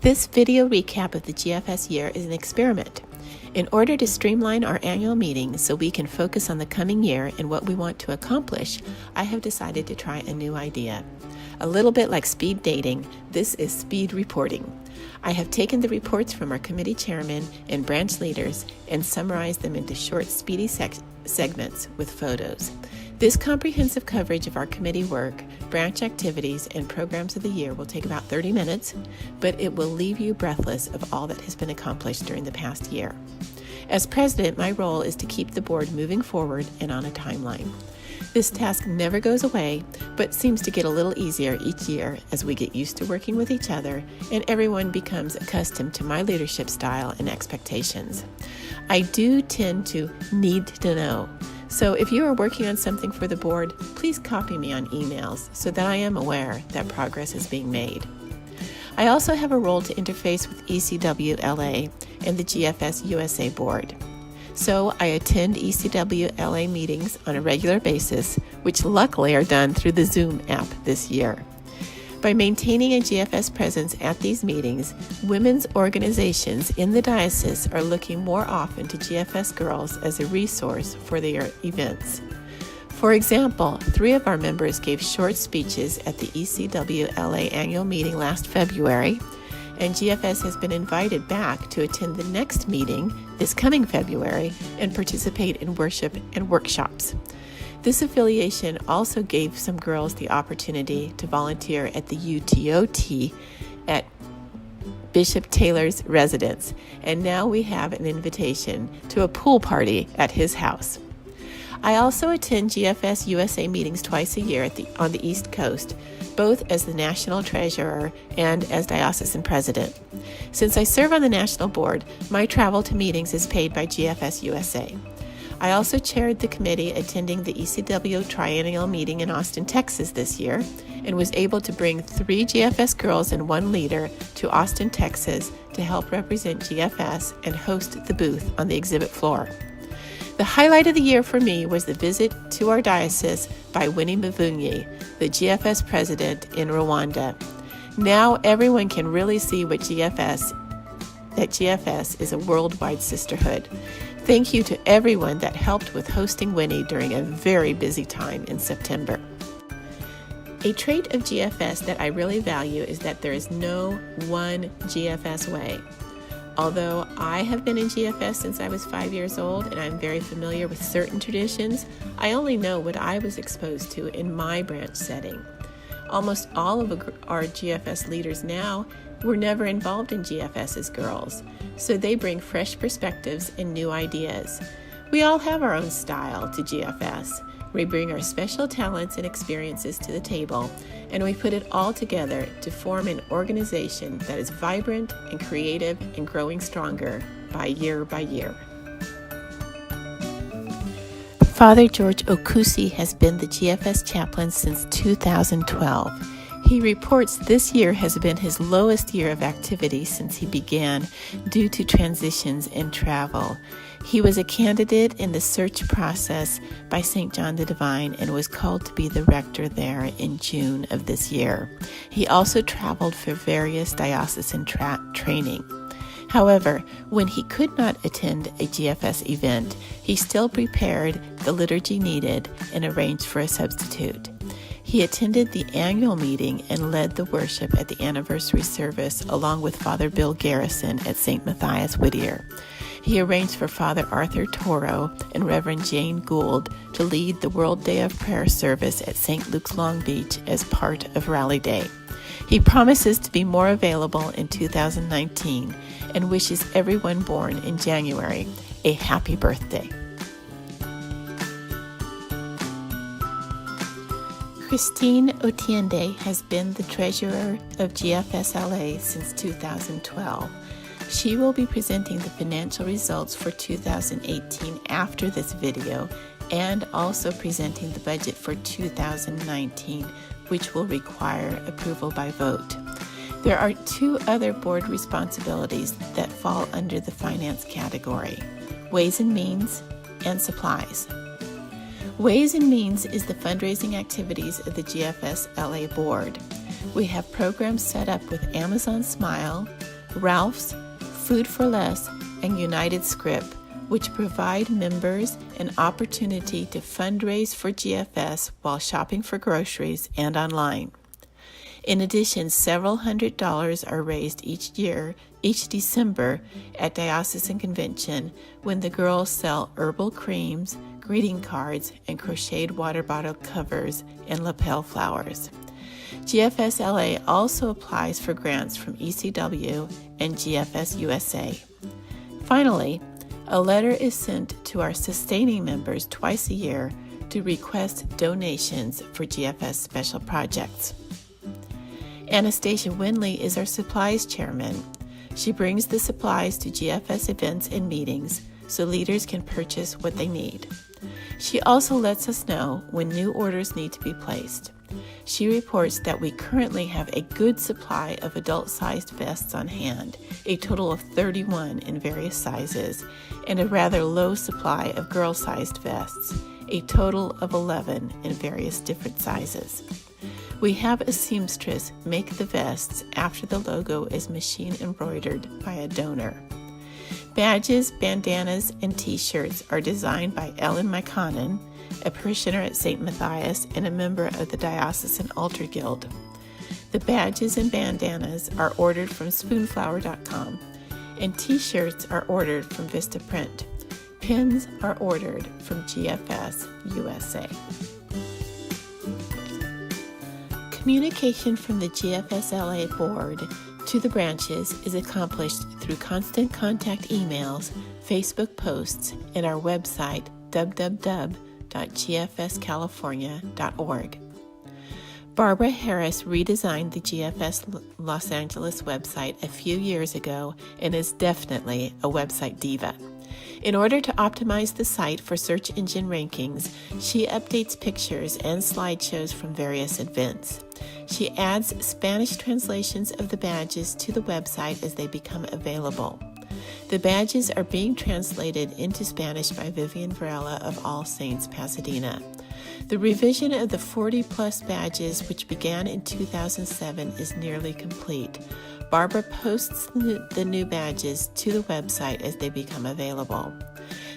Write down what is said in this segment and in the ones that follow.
This video recap of the GFS year is an experiment. In order to streamline our annual meeting so we can focus on the coming year and what we want to accomplish, I have decided to try a new idea. A little bit like speed dating, this is speed reporting. I have taken the reports from our committee chairmen and branch leaders and summarized them into short, speedy segments with photos. This comprehensive coverage of our committee work, branch activities, and programs of the year will take about 30 minutes, but it will leave you breathless of all that has been accomplished during the past year. As president, my role is to keep the board moving forward and on a timeline. This task never goes away, but seems to get a little easier each year as we get used to working with each other and everyone becomes accustomed to my leadership style and expectations. I do tend to need to know. So if you are working on something for the board, please copy me on emails so that I am aware that progress is being made. I also have a role to interface with ECW LA and the GFS USA board. So I attend ECW LA meetings on a regular basis, which luckily are done through the Zoom app this year. By maintaining a GFS presence at these meetings, women's organizations in the diocese are looking more often to GFS girls as a resource for their events. For example, 3 of our members gave short speeches at the ECW LA annual meeting last February, and GFS has been invited back to attend the next meeting this coming February and participate in worship and workshops. This affiliation also gave some girls the opportunity to volunteer at the UTOT at Bishop Taylor's residence, and now we have an invitation to a pool party at his house. I also attend GFS USA meetings twice a year on the East Coast, both as the National Treasurer and as Diocesan President. Since I serve on the National Board, my travel to meetings is paid by GFS USA. I also chaired the committee attending the ECW Triennial meeting in Austin, Texas this year, and was able to bring 3 GFS girls and 1 leader to Austin, Texas to help represent GFS and host the booth on the exhibit floor. The highlight of the year for me was the visit to our diocese by Winnie Muvunyi, the GFS president in Rwanda. Now everyone can really see that GFS is a worldwide sisterhood. Thank you to everyone that helped with hosting Winnie during a very busy time in September. A trait of GFS that I really value is that there is no one GFS way. Although I have been in GFS since I was 5 years old and I'm very familiar with certain traditions, I only know what I was exposed to in my branch setting. Almost all of our GFS leaders now were never involved in GFS as girls, so they bring fresh perspectives and new ideas. We all have our own style to GFS. We bring our special talents and experiences to the table, and we put it all together to form an organization that is vibrant and creative and growing stronger year by year. Father George Okusi has been the GFS chaplain since 2012. He reports this year has been his lowest year of activity since he began due to transitions and travel. He was a candidate in the search process by St. John the Divine and was called to be the rector there in June of this year. He also traveled for various diocesan training. However, when he could not attend a GFS event, he still prepared the liturgy needed and arranged for a substitute. He attended the annual meeting and led the worship at the anniversary service along with Father Bill Garrison at St. Matthias Whittier. He arranged for Father Arthur Toro and Reverend Jane Gould to lead the World Day of Prayer service at St. Luke's Long Beach as part of Rally Day. He promises to be more available in 2019 and wishes everyone born in January a happy birthday. Christine Otiende has been the treasurer of GFS LA since 2012. She will be presenting the financial results for 2018 after this video and also presenting the budget for 2019, which will require approval by vote. There are 2 other board responsibilities that fall under the finance category: Ways and Means and Supplies. Ways and Means is the fundraising activities of the GFS LA board. We have programs set up with Amazon Smile, Ralph's, Food for Less, and United Scrip, which provide members an opportunity to fundraise for GFS while shopping for groceries and online. In addition, several $100s are raised each December at Diocesan Convention when the girls sell herbal creams, greeting cards, and crocheted water bottle covers and lapel flowers. GFS LA also applies for grants from ECW and GFS USA. Finally, a letter is sent to our sustaining members twice a year to request donations for GFS special projects. Anastasia Winley is our supplies chairman. She brings the supplies to GFS events and meetings so leaders can purchase what they need. She also lets us know when new orders need to be placed. She reports that we currently have a good supply of adult-sized vests on hand, a total of 31 in various sizes, and a rather low supply of girl-sized vests, a total of 11 in various different sizes. We have a seamstress make the vests after the logo is machine embroidered by a donor. Badges, bandanas, and t-shirts are designed by Ellen Myconen, a parishioner at St. Matthias and a member of the Diocesan Altar Guild. The badges and bandanas are ordered from spoonflower.com, and t-shirts are ordered from Vistaprint. Pins are ordered from GFS USA. Communication from the GFS LA board to the branches is accomplished through constant contact emails, Facebook posts, and our website www.gfscalifornia.org. Barbara Harris redesigned the GFS Los Angeles website a few years ago and is definitely a website diva. In order to optimize the site for search engine rankings, she updates pictures and slideshows from various events. She adds Spanish translations of the badges to the website as they become available. The badges are being translated into Spanish by Vivian Varela of All Saints, Pasadena. The revision of the 40-plus badges, which began in 2007, is nearly complete. Barbara posts the new badges to the website as they become available.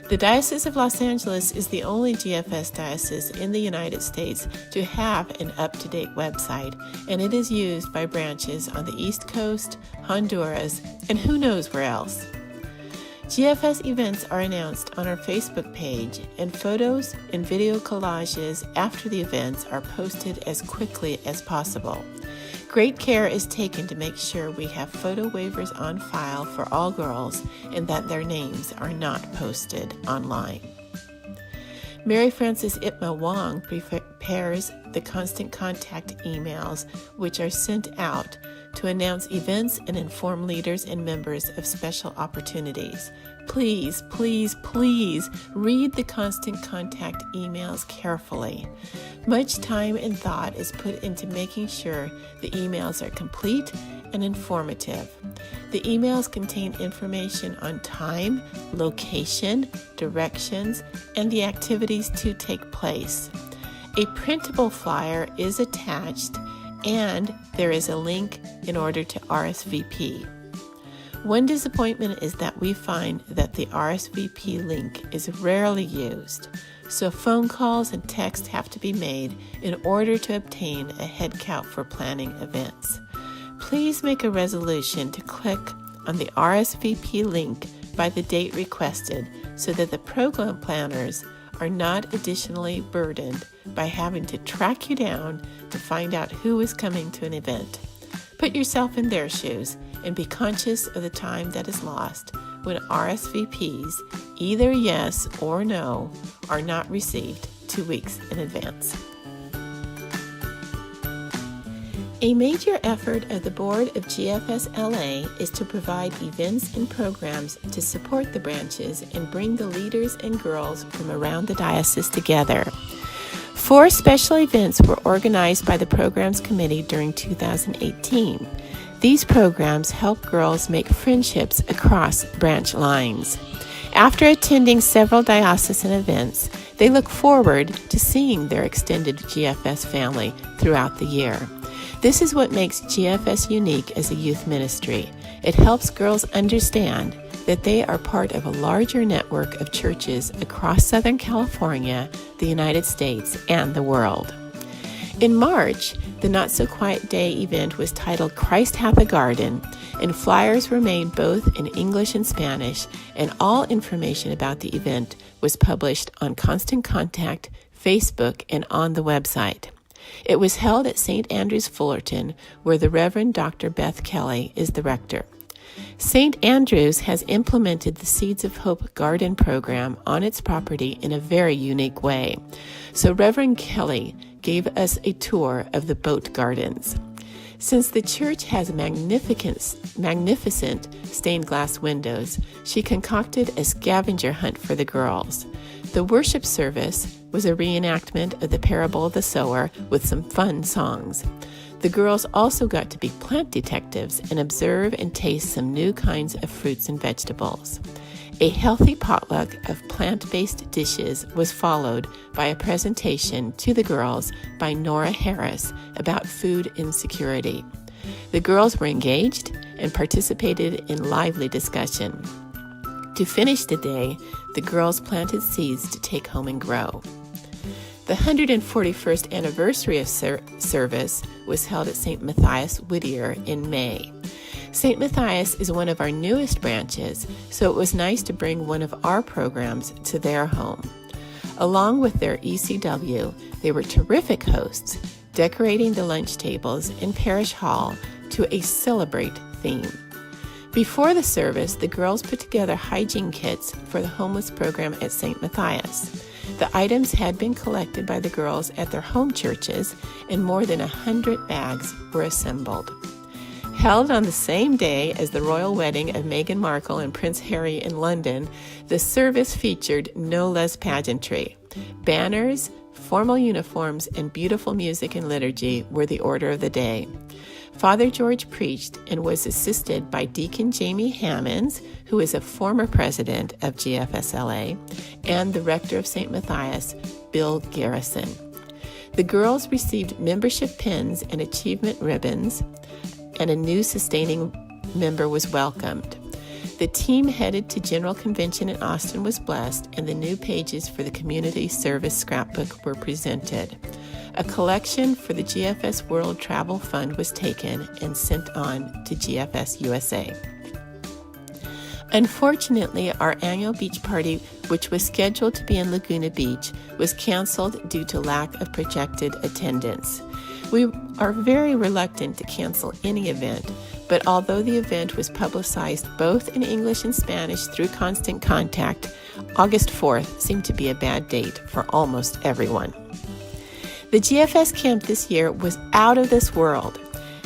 The Diocese of Los Angeles is the only GFS diocese in the United States to have an up-to-date website, and it is used by branches on the East Coast, Honduras, and who knows where else. GFS events are announced on our Facebook page, and photos and video collages after the events are posted as quickly as possible. Great care is taken to make sure we have photo waivers on file for all girls and that their names are not posted online. Mary Frances Itma Wong prepares the constant contact emails, which are sent out to announce events and inform leaders and members of special opportunities. Please, please, please read the constant contact emails carefully. Much time and thought is put into making sure the emails are complete and informative. The emails contain information on time, location, directions, and the activities to take place. A printable flyer is attached, and there is a link in order to RSVP. One disappointment is that we find that the RSVP link is rarely used, so phone calls and texts have to be made in order to obtain a head count for planning events. Please make a resolution to click on the RSVP link by the date requested so that the program planners are not additionally burdened by having to track you down to find out who is coming to an event. Put yourself in their shoes and be conscious of the time that is lost when RSVPs, either yes or no, are not received 2 weeks in advance. A major effort of the board of GFS LA is to provide events and programs to support the branches and bring the leaders and girls from around the diocese together. 4 special events were organized by the Programs Committee during 2018. These programs help girls make friendships across branch lines. After attending several diocesan events, they look forward to seeing their extended GFS family throughout the year. This is what makes GFS unique as a youth ministry. It helps girls understand that they are part of a larger network of churches across Southern California, the United States, and the world. In March, the Not So Quiet Day event was titled Christ Hath a Garden, and flyers were made both in English and Spanish, and all information about the event was published on Constant Contact, Facebook, and on the website. It was held at St. Andrew's Fullerton, where the Reverend Dr. Beth Kelly is the rector. St. Andrews has implemented the Seeds of Hope Garden program on its property in a very unique way. So Reverend Kelly gave us a tour of the boat gardens. Since the church has magnificent stained glass windows, she concocted a scavenger hunt for the girls. The worship service was a reenactment of the parable of the sower with some fun songs. The girls also got to be plant detectives and observe and taste some new kinds of fruits and vegetables. A healthy potluck of plant-based dishes was followed by a presentation to the girls by Nora Harris about food insecurity. The girls were engaged and participated in lively discussion. To finish the day, the girls planted seeds to take home and grow. The 141st anniversary of service was held at St. Matthias Whittier in May. St. Matthias is one of our newest branches, so it was nice to bring one of our programs to their home. Along with their ECW, they were terrific hosts, decorating the lunch tables in Parish Hall to a Celebrate theme. Before the service, the girls put together hygiene kits for the homeless program at St. Matthias. The items had been collected by the girls at their home churches, and more than 100 bags were assembled. Held on the same day as the royal wedding of Meghan Markle and Prince Harry in London, the service featured no less pageantry. Banners, formal uniforms, and beautiful music and liturgy were the order of the day. Father George preached and was assisted by Deacon Jamie Hammonds, who is a former president of GFSLA, and the rector of St. Matthias, Bill Garrison. The girls received membership pins and achievement ribbons, and a new sustaining member was welcomed. The team headed to General Convention in Austin was blessed, and the new pages for the Community Service Scrapbook were presented. A collection for the GFS World Travel Fund was taken and sent on to GFS USA. Unfortunately, our annual beach party, which was scheduled to be in Laguna Beach, was canceled due to lack of projected attendance. We are very reluctant to cancel any event, but although the event was publicized both in English and Spanish through Constant Contact, August 4th seemed to be a bad date for almost everyone. The GFS camp this year was out of this world.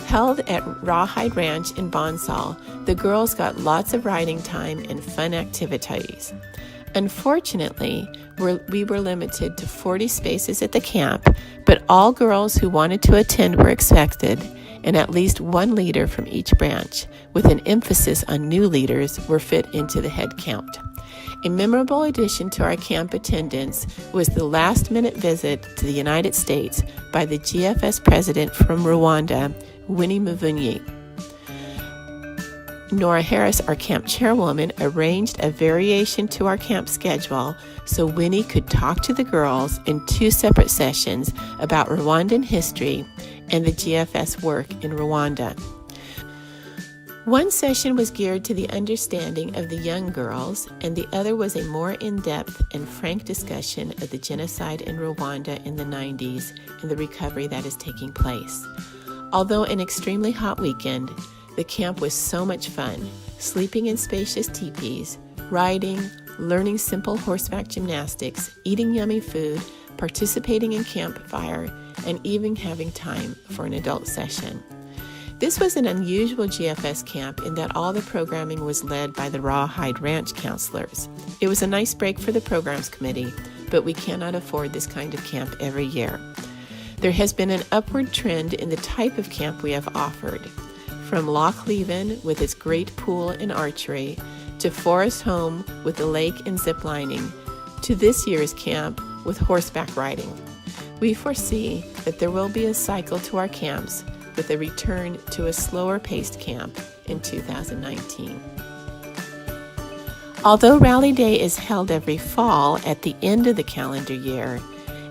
Held at Rawhide Ranch in Bonsall, the girls got lots of riding time and fun activities. Unfortunately, we were limited to 40 spaces at the camp, but all girls who wanted to attend were expected, and at least one leader from each branch, with an emphasis on new leaders, were fit into the head count. A memorable addition to our camp attendance was the last-minute visit to the United States by the GFS president from Rwanda, Winnie Muvunyi. Nora Harris, our camp chairwoman, arranged a variation to our camp schedule so Winnie could talk to the girls in 2 separate sessions about Rwandan history and the GFS work in Rwanda. One session was geared to the understanding of the young girls, and the other was a more in-depth and frank discussion of the genocide in Rwanda in the 90s and the recovery that is taking place. Although an extremely hot weekend, the camp was so much fun, sleeping in spacious teepees, riding, learning simple horseback gymnastics, eating yummy food, participating in campfire, and even having time for an adult session. This was an unusual GFS camp in that all the programming was led by the Rawhide Ranch counselors. It was a nice break for the programs committee, but we cannot afford this kind of camp every year. There has been an upward trend in the type of camp we have offered, from Loch Leven with its great pool and archery, to Forest Home with the lake and zip lining, to this year's camp with horseback riding. We foresee that there will be a cycle to our camps, with a return to a slower-paced camp in 2019. Although Rally Day is held every fall at the end of the calendar year,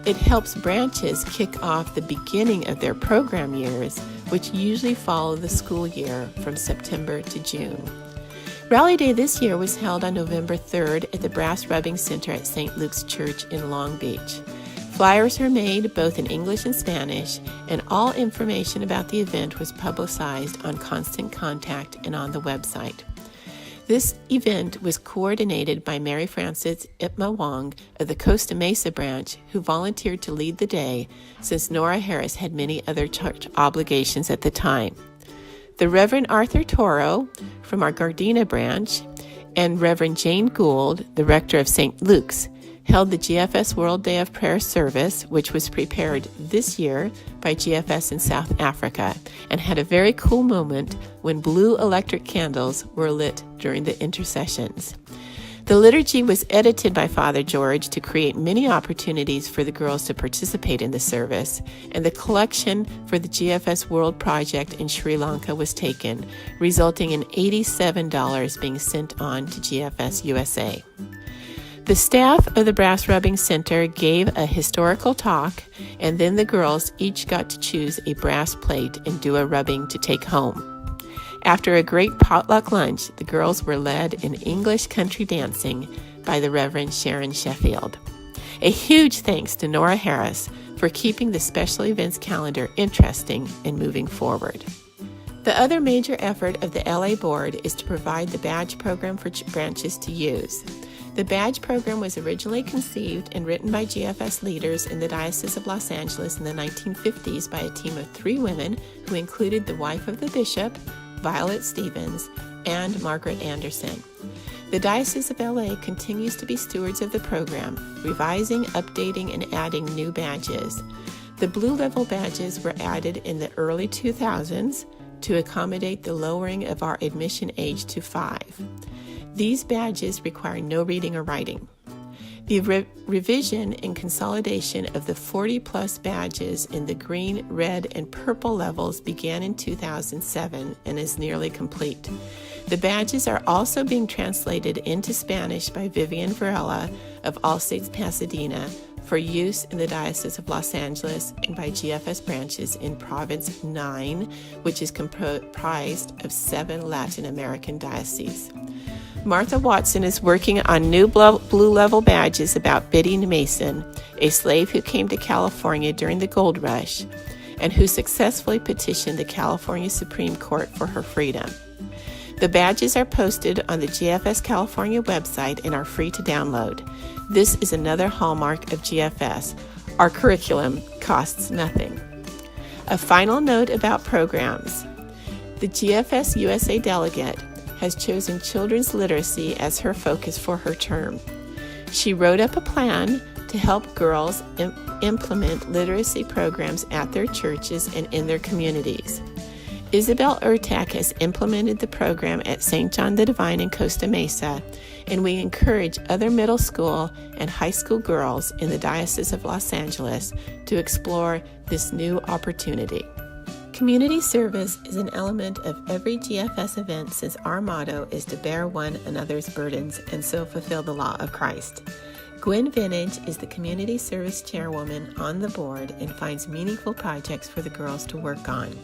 it helps branches kick off the beginning of their program years, which usually follow the school year from September to June. Rally Day this year was held on November 3rd at the Brass Rubbing Center at St. Luke's Church in Long Beach. Flyers are made both in English and Spanish, and all information about the event was publicized on Constant Contact and on the website. This event was coordinated by Mary Frances Ipma Wong of the Costa Mesa branch, who volunteered to lead the day since Nora Harris had many other church obligations at the time. The Reverend Arthur Toro from our Gardena branch and Reverend Jane Gould, the rector of St. Luke's, held the GFS World Day of Prayer service, which was prepared this year by GFS in South Africa, and had a very cool moment when blue electric candles were lit during the intercessions. The liturgy was edited by Father George to create many opportunities for the girls to participate in the service, and the collection for the GFS World Project in Sri Lanka was taken, resulting in $87 being sent on to GFS USA. The staff of the Brass Rubbing Center gave a historical talk, and then the girls each got to choose a brass plate and do a rubbing to take home. After a great potluck lunch, the girls were led in English country dancing by the Reverend Sharon Sheffield. A huge thanks to Nora Harris for keeping the special events calendar interesting and moving forward. The other major effort of the LA Board is to provide the badge program for branches to use. The badge program was originally conceived and written by GFS leaders in the Diocese of Los Angeles in the 1950s by a team of 3 women who included the wife of the bishop, Violet Stevens, and Margaret Anderson. The Diocese of LA continues to be stewards of the program, revising, updating, and adding new badges. The blue level badges were added in the early 2000s to accommodate the lowering of our admission age to 5. These badges require no reading or writing. The revision and consolidation of the 40-plus badges in the green, red, and purple levels began in 2007 and is nearly complete. The badges are also being translated into Spanish by Vivian Varela of All Saints Pasadena for use in the Diocese of Los Angeles and by GFS branches in Province 9, which is comprised of 7 Latin American dioceses. Martha Watson is working on new blue level badges about Biddy Mason, a slave who came to California during the gold rush and who successfully petitioned the California Supreme Court for her freedom. The badges are posted on the GFS California website and are free to download. This is another hallmark of GFS. Our curriculum costs nothing. A final note about programs. The GFS USA delegate has chosen children's literacy as her focus for her term. She wrote up a plan to help girls implement literacy programs at their churches and in their communities. Isabel Urtak has implemented the program at St. John the Divine in Costa Mesa, and we encourage other middle school and high school girls in the Diocese of Los Angeles to explore this new opportunity. Community service is an element of every GFS event since our motto is to bear one another's burdens and so fulfill the law of Christ. Gwen Vintage is the community service chairwoman on the board and finds meaningful projects for the girls to work on.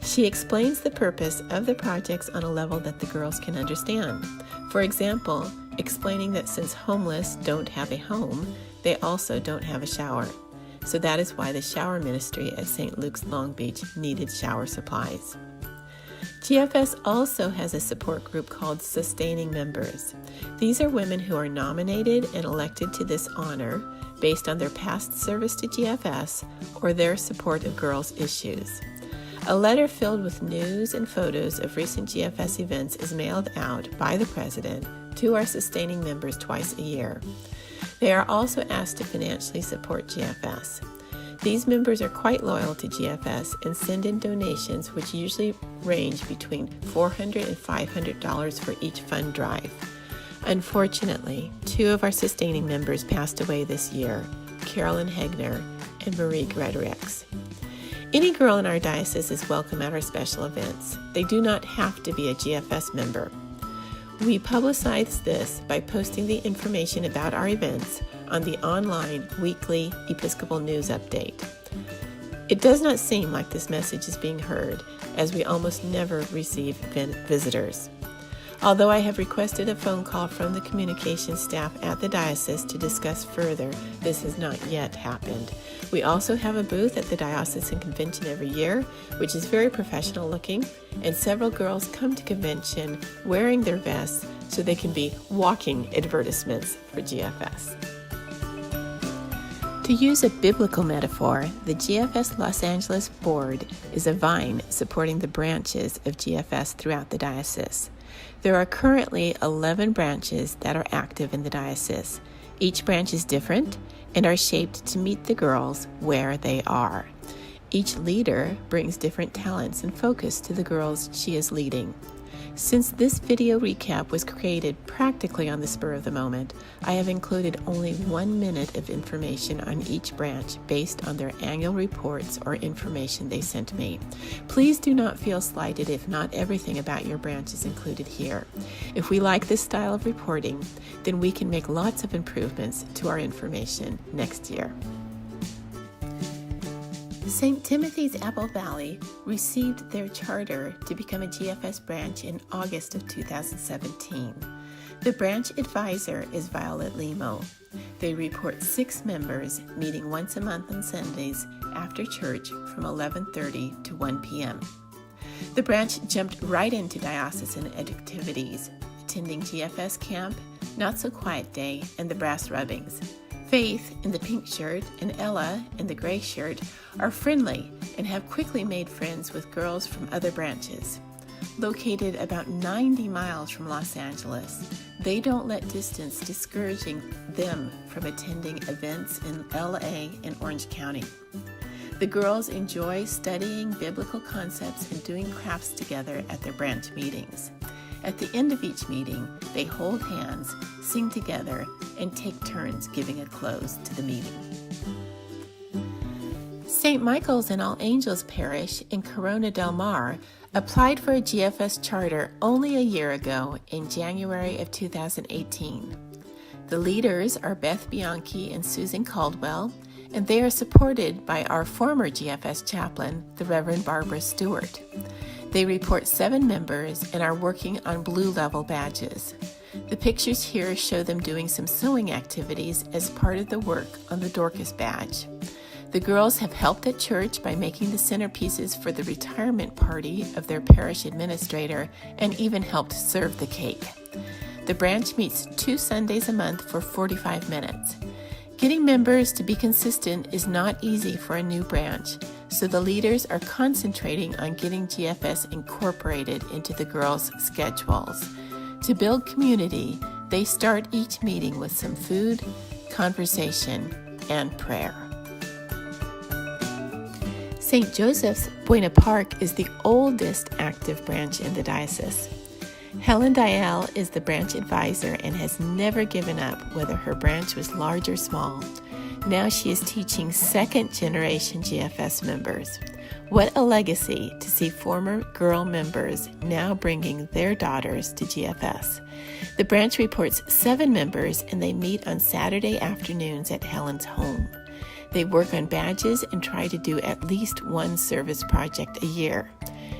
She explains the purpose of the projects on a level that the girls can understand. For example, explaining that since homeless don't have a home, they also don't have a shower. So that is why the shower ministry at St. Luke's Long Beach needed shower supplies. GFS also has a support group called Sustaining Members. These are women who are nominated and elected to this honor based on their past service to GFS or their support of girls' issues. A letter filled with news and photos of recent GFS events is mailed out by the president to our sustaining members twice a year. They are also asked to financially support GFS. These members are quite loyal to GFS and send in donations which usually range between $400 and $500 for each fund drive. Unfortunately, 2 of our sustaining members passed away this year, Carolyn Hegner and Marie Gregorex. Any girl in our diocese is welcome at our special events. They do not have to be a GFS member. We publicize this by posting the information about our events on the online weekly Episcopal News Update. It does not seem like this message is being heard, as we almost never receive visitors. Although I have requested a phone call from the communications staff at the diocese to discuss further, this has not yet happened. We also have a booth at the diocesan convention every year, which is very professional looking, and several girls come to convention wearing their vests so they can be walking advertisements for GFS. To use a biblical metaphor, the GFS Los Angeles board is a vine supporting the branches of GFS throughout the diocese. There are currently 11 branches that are active in the diocese. Each branch is different and are shaped to meet the girls where they are. Each leader brings different talents and focus to the girls she is leading. Since this video recap was created practically on the spur of the moment, I have included only 1 minute of information on each branch based on their annual reports or information they sent me. Please do not feel slighted if not everything about your branch is included here. If we like this style of reporting, then we can make lots of improvements to our information next year. St. Timothy's Apple Valley received their charter to become a GFS branch in August of 2017. The branch advisor is Violet Limo. They report 6 members meeting once a month on Sundays after church from 11:30 to 1 p.m. The branch jumped right into diocesan activities, attending GFS camp, Not So Quiet Day, and the brass rubbings. Faith in the pink shirt and Ella in the gray shirt are friendly and have quickly made friends with girls from other branches. Located about 90 miles from Los Angeles, they don't let distance discouraging them from attending events in LA and Orange County. The girls enjoy studying biblical concepts and doing crafts together at their branch meetings. At the end of each meeting, they hold hands, sing together, and take turns giving a close to the meeting. St. Michael's and All Angels Parish in Corona del Mar applied for a GFS charter only a year ago in January of 2018. The leaders are Beth Bianchi and Susan Caldwell, and they are supported by our former GFS chaplain, the Reverend Barbara Stewart. They report 7 members and are working on blue level badges. The pictures here show them doing some sewing activities as part of the work on the Dorcas badge. The girls have helped at church by making the centerpieces for the retirement party of their parish administrator and even helped serve the cake. The branch meets 2 Sundays a month for 45 minutes. Getting members to be consistent is not easy for a new branch, so the leaders are concentrating on getting GFS incorporated into the girls' schedules. To build community, they start each meeting with some food, conversation, and prayer. St. Joseph's Buena Park is the oldest active branch in the diocese. Helen Dial is the branch advisor and has never given up whether her branch was large or small. Now she is teaching second-generation GFS members. What a legacy to see former girl members now bringing their daughters to GFS. The branch reports 7 members and they meet on Saturday afternoons at Helen's home. They work on badges and try to do at least 1 service project a year.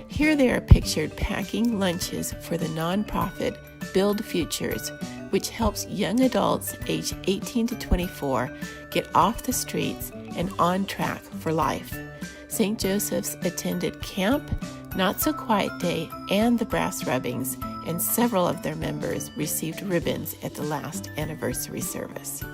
Here they are pictured packing lunches for the nonprofit Build Futures, which helps young adults aged 18 to 24 get off the streets and on track for life. St. Joseph's attended camp, Not So Quiet Day, and the brass rubbings, and several of their members received ribbons at the last anniversary service.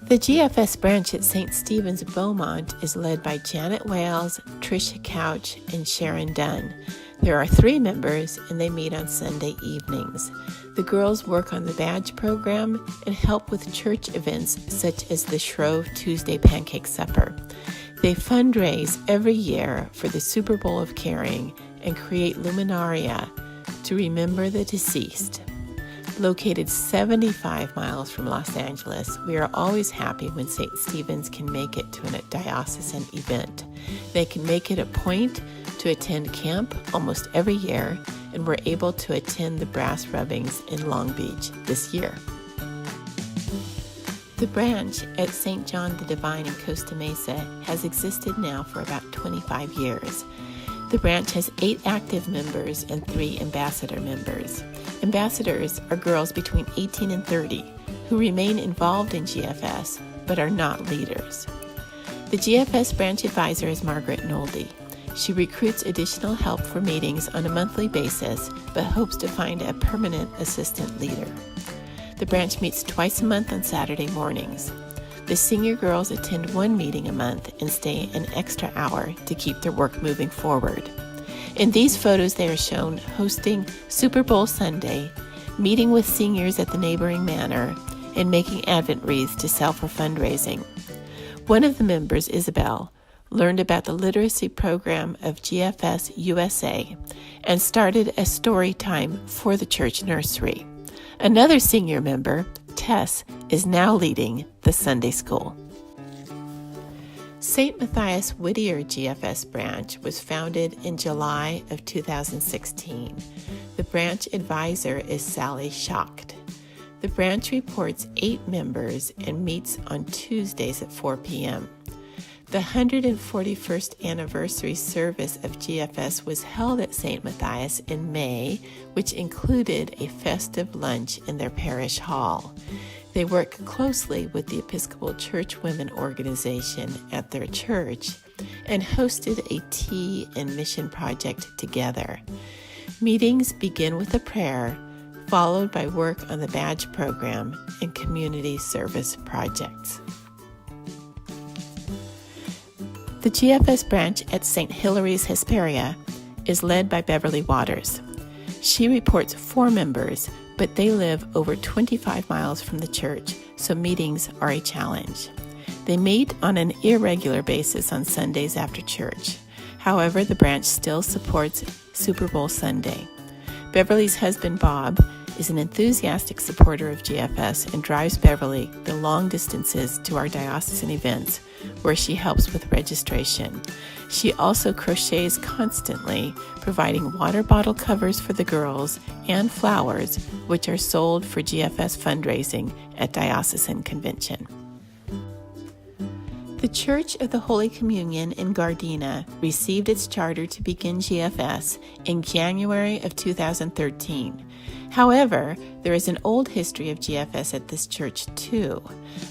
The GFS branch at St. Stephen's Beaumont is led by Janet Wales, Tricia Couch, and Sharon Dunn. There are 3 members and they meet on Sunday evenings. The girls work on the badge program and help with church events such as the Shrove Tuesday Pancake Supper. They fundraise every year for the Super Bowl of Caring and create luminaria to remember the deceased. Located 75 miles from Los Angeles, we are always happy when St. Stephen's can make it to a diocesan event. They can make it a point to attend camp almost every year, and we're able to attend the brass rubbings in Long Beach this year. The branch at St. John the Divine in Costa Mesa has existed now for about 25 years. The branch has 8 active members and 3 ambassador members. Ambassadors are girls between 18 and 30 who remain involved in GFS but are not leaders. The GFS branch advisor is Margaret Nolde. She recruits additional help for meetings on a monthly basis but hopes to find a permanent assistant leader. The branch meets twice a month on Saturday mornings. The senior girls attend 1 meeting a month and stay an extra hour to keep their work moving forward. In these photos, they are shown hosting Super Bowl Sunday, meeting with seniors at the neighboring manor, and making Advent wreaths to sell for fundraising. One of the members, Isabel, learned about the literacy program of GFS USA and started a story time for the church nursery. Another senior member, Tess, is now leading the Sunday school. St. Matthias Whittier GFS branch was founded in July of 2016. The branch advisor is Sally Schacht. The branch reports 8 members and meets on Tuesdays at 4 p.m. The 141st anniversary service of GFS was held at St. Matthias in May, which included a festive lunch in their parish hall. They work closely with the Episcopal Church Women Organization at their church and hosted a tea and mission project together. Meetings begin with a prayer, followed by work on the badge program and community service projects. The GFS branch at St. Hilary's Hesperia is led by Beverly Waters. She reports 4 members, but they live over 25 miles from the church, so meetings are a challenge. They meet on an irregular basis on Sundays after church. However, the branch still supports Super Bowl Sunday. Beverly's husband, Bob, is an enthusiastic supporter of GFS and drives Beverly the long distances to our diocesan events, where she helps with registration. She also crochets constantly, providing water bottle covers for the girls and flowers, which are sold for GFS fundraising at diocesan convention. The Church of the Holy Communion in Gardena received its charter to begin GFS in January of 2013. However, there is an old history of GFS at this church too.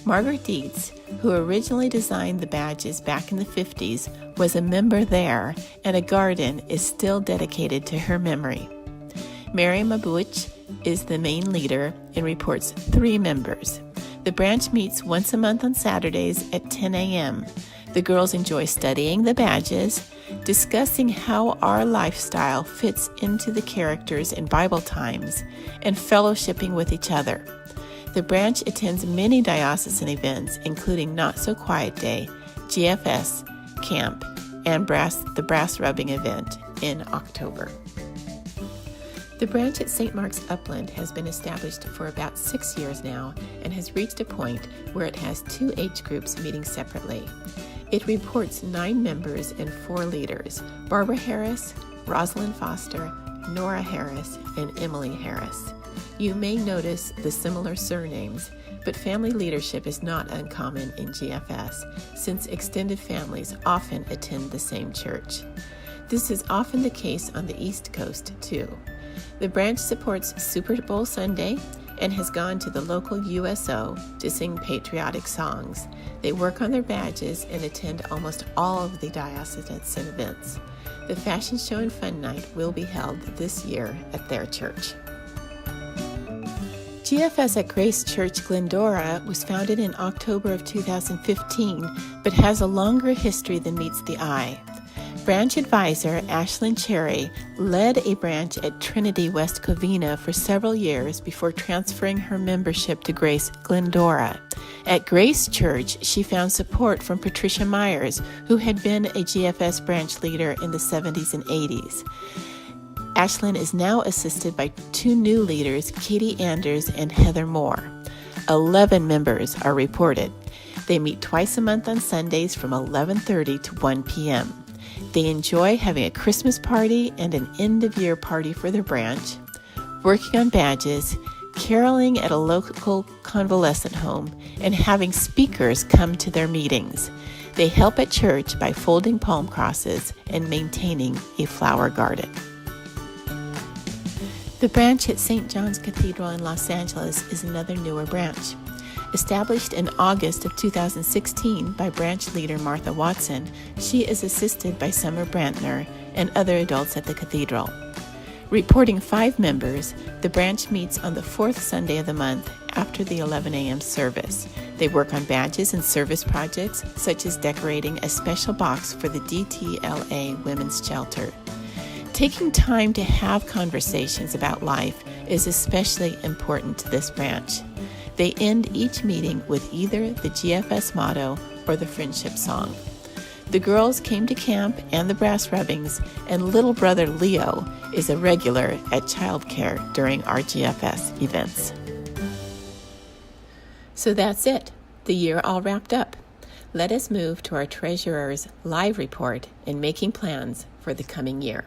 Margaret Dietz, who originally designed the badges back in the 50s, was a member there, and a garden is still dedicated to her memory. Mary Mabuich is the main leader and reports 3 members. The branch meets once a month on Saturdays at 10 a.m. The girls enjoy studying the badges, discussing how our lifestyle fits into the characters in Bible times, and fellowshipping with each other. The branch attends many diocesan events, including Not So Quiet Day, GFS, Camp, and the Brass Rubbing event in October. The branch at St. Mark's Upland has been established for about 6 years now and has reached a point where it has 2 age groups meeting separately. It reports 9 members and 4 leaders: Barbara Harris, Rosalind Foster, Nora Harris, and Emily Harris. You may notice the similar surnames, but family leadership is not uncommon in GFS, since extended families often attend the same church. This is often the case on the East Coast, too. The branch supports Super Bowl Sunday and has gone to the local USO to sing patriotic songs. They work on their badges and attend almost all of the diocesan events. The fashion show and fun night will be held this year at their church. GFS at Grace Church Glendora was founded in October of 2015, but has a longer history than meets the eye. Branch advisor Ashlyn Cherry led a branch at Trinity West Covina for several years before transferring her membership to Grace Glendora. At Grace Church, she found support from Patricia Myers, who had been a GFS branch leader in the 70s and 80s. Ashlyn is now assisted by 2 new leaders, Katie Anders and Heather Moore. 11 members are reported. They meet twice a month on Sundays from 11:30 to 1 p.m. They enjoy having a Christmas party and an end-of-year party for their branch, working on badges, caroling at a local convalescent home, and having speakers come to their meetings. They help at church by folding palm crosses and maintaining a flower garden. The branch at St. John's Cathedral in Los Angeles is another newer branch. Established in August of 2016 by branch leader Martha Watson, she is assisted by Summer Brantner and other adults at the cathedral. Reporting 5 members, the branch meets on the 4th Sunday of the month after the 11 a.m. service. They work on badges and service projects, such as decorating a special box for the DTLA Women's Shelter. Taking time to have conversations about life is especially important to this branch. They end each meeting with either the GFS motto or the friendship song. The girls came to camp and the brass rubbings, and little brother Leo is a regular at childcare during our GFS events. So that's it, the year all wrapped up. Let us move to our treasurer's live report and making plans for the coming year.